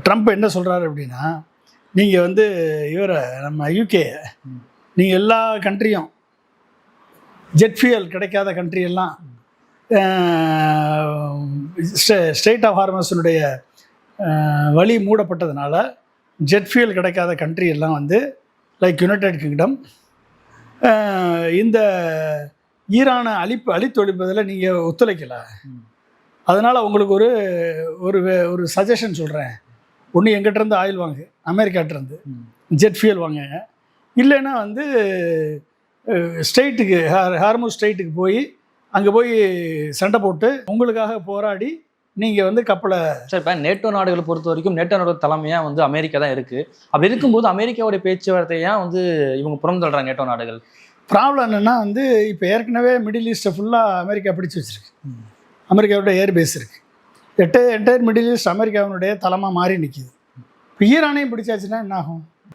Trump என்ன சொல்கிறாரு அப்படின்னா, நீங்கள் வந்து இவரை நம்ம யூகே நீங்கள் எல்லா கண்ட்ரியும் ஜெட் ஃபியூயல் கிடைக்காத கண்ட்ரியெல்லாம் ஸ்ட்ரெய்ட் ஆஃப் ஹார்மஸினுடைய வழி மூடப்பட்டதுனால ஜெட் ஃபியூயல் கிடைக்காத கண்ட்ரி எல்லாம் வந்து லைக் யுனைடெட் கிங்டம் இந்த ஈரானை அழித்தொழிப்பதில் நீங்கள் ஒத்துழைக்கலை. அதனால் உங்களுக்கு ஒரு சஜஷன் சொல்கிறேன். ஒன்று எங்கிட்டேருந்து ஆயில் வாங்க, அமெரிக்காட்டிருந்து ஜெட் ஃபியூயல் வாங்குங்க. இல்லைன்னா வந்து ஸ்ட்ரெயிட்டுக்கு ஹார்மஸ் ஸ்ட்ரெயிட்டுக்கு போய் அங்கே போய் சண்டை போட்டு உங்களுக்காக போராடி நீங்கள் வந்து கப்பலை. சார், இப்போ நேட்டோ நாடுகளை பொறுத்த வரைக்கும் நேட்டோ நாடு தலைமையாக வந்து அமெரிக்கா தான் இருக்குது. அப்படி இருக்கும்போது அமெரிக்காவுடைய பேச்சுவார்த்தையாக வந்து இவங்க புறந்தள்ளுறாங்க நேட்டோ நாடுகள். ப்ராப்ளம் என்னென்னா வந்து இப்போ ஏற்கனவே மிடில் ஈஸ்ட்டை ஃபுல்லாக அமெரிக்கா பிடிச்சி வச்சுருக்கு. அமெரிக்காவோட ஏர்பேஸ் இருக்குது. என்டையர் மிடில் ஈஸ்ட் அமெரிக்காவினுடைய தலைமாக மாறி நிற்கிது. இப்போ ஈரானையும் பிடிச்சாச்சுன்னா என்ன ஆகும்?